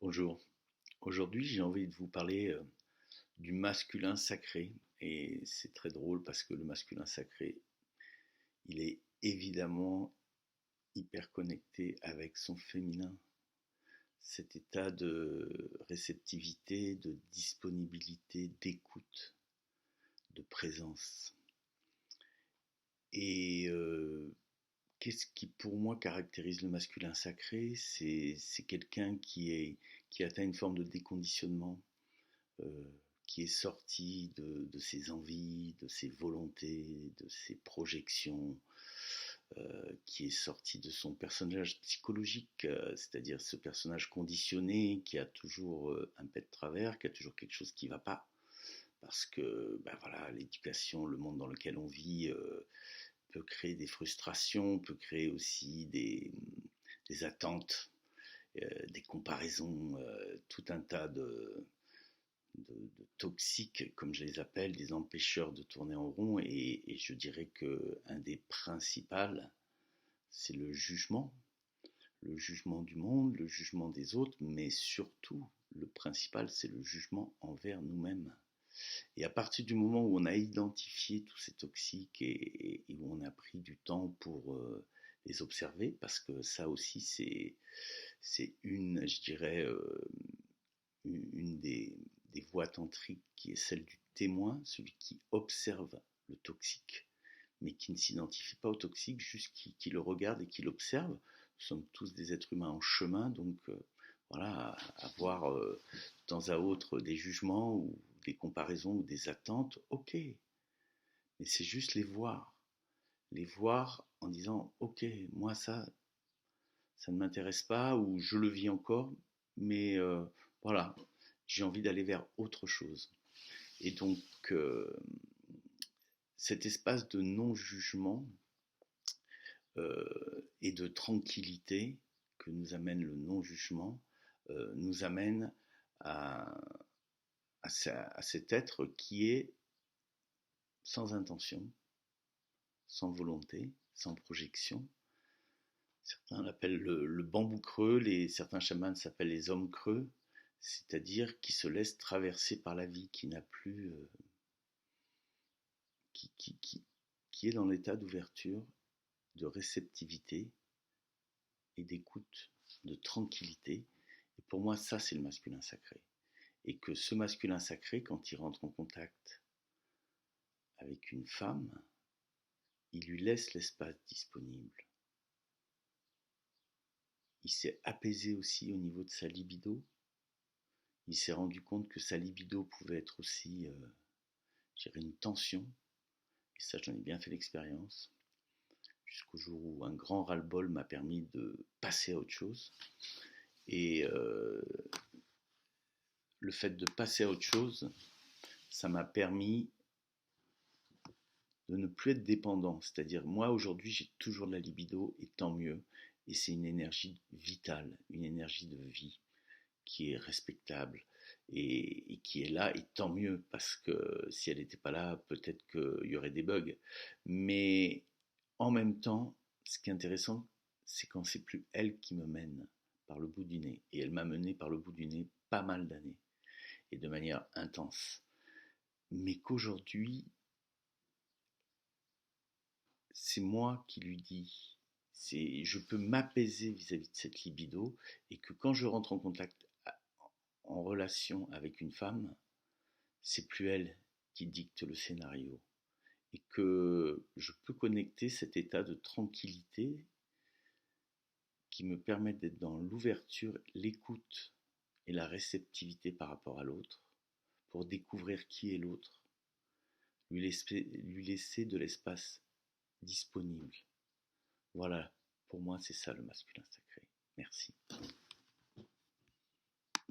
Bonjour. Aujourd'hui, j'ai envie de vous parler du masculin sacré. Et c'est très drôle parce que le masculin sacré, il est évidemment hyper connecté avec son féminin. Cet état de réceptivité, de disponibilité, d'écoute, de présence. Et qu'est-ce qui pour moi caractérise le masculin sacré? C'est quelqu'un qui atteint une forme de déconditionnement, euh, qui est sorti de ses envies, de ses volontés, de ses projections, qui est sorti de son personnage psychologique, c'est-à-dire ce personnage conditionné qui a toujours un pet de travers, qui a toujours quelque chose qui ne va pas, parce que ben voilà, l'éducation, le monde dans lequel on vit peut créer des frustrations, peut créer aussi des attentes, des comparaisons, tout un tas de toxiques, comme je les appelle, des empêcheurs de tourner en rond. Et je dirais qu'un des principaux, c'est le jugement du monde, le jugement des autres, mais surtout, le principal, c'est le jugement envers nous-mêmes. Et à partir du moment où on a identifié tous ces toxiques et où on a pris du temps pour les observer, parce que ça aussi, c'est une, je dirais, une des voies tantriques qui est celle du témoin, celui qui observe le toxique, mais qui ne s'identifie pas au toxique, juste qui le regarde et qui l'observe. Nous sommes tous des êtres humains en chemin, donc voilà, avoir de temps à autre des jugements ou des comparaisons ou des attentes, ok, mais c'est juste les voir en disant, ok, moi ça ne m'intéresse pas ou je le vis encore, mais voilà, j'ai envie d'aller vers autre chose. Et donc, cet espace de non-jugement et de tranquillité que nous amène le non-jugement nous amène à, à cet être qui est sans intention, sans volonté, sans projection. Certains l'appellent le bambou creux, certains chamans s'appellent les hommes creux, c'est-à-dire qui se laisse traverser par la vie, qui n'a plus, qui, qui, qui, qui est dans l'état d'ouverture, de réceptivité et d'écoute, de tranquillité. Et pour moi, ça, c'est le masculin sacré. Et que ce masculin sacré, quand il rentre en contact avec une femme, il lui laisse l'espace disponible. Il s'est apaisé aussi au niveau de sa libido. Il s'est rendu compte que sa libido pouvait être aussi, je dirais, une tension. Et ça, j'en ai bien fait l'expérience. Jusqu'au jour où un grand ras-le-bol m'a permis de passer à autre chose. Et le fait de passer à autre chose, ça m'a permis de ne plus être dépendant. C'est-à-dire, moi, aujourd'hui, j'ai toujours de la libido, et tant mieux. Et c'est une énergie vitale, une énergie de vie qui est respectable et qui est là, et tant mieux, parce que si elle n'était pas là, peut-être qu'il y aurait des bugs. Mais en même temps, ce qui est intéressant, c'est quand c'est plus elle qui me mène par le bout du nez. Et elle m'a mené par le bout du nez pas mal d'années, et de manière intense. Mais qu'aujourd'hui, c'est moi qui lui dis, je peux m'apaiser vis-à-vis de cette libido, et que quand je rentre en contact, en relation avec une femme, c'est plus elle qui dicte le scénario, et que je peux connecter cet état de tranquillité qui me permet d'être dans l'ouverture, l'écoute et la réceptivité par rapport à l'autre, pour découvrir qui est l'autre, lui laisser de l'espace disponible. Voilà, pour moi c'est ça le masculin sacré. Merci.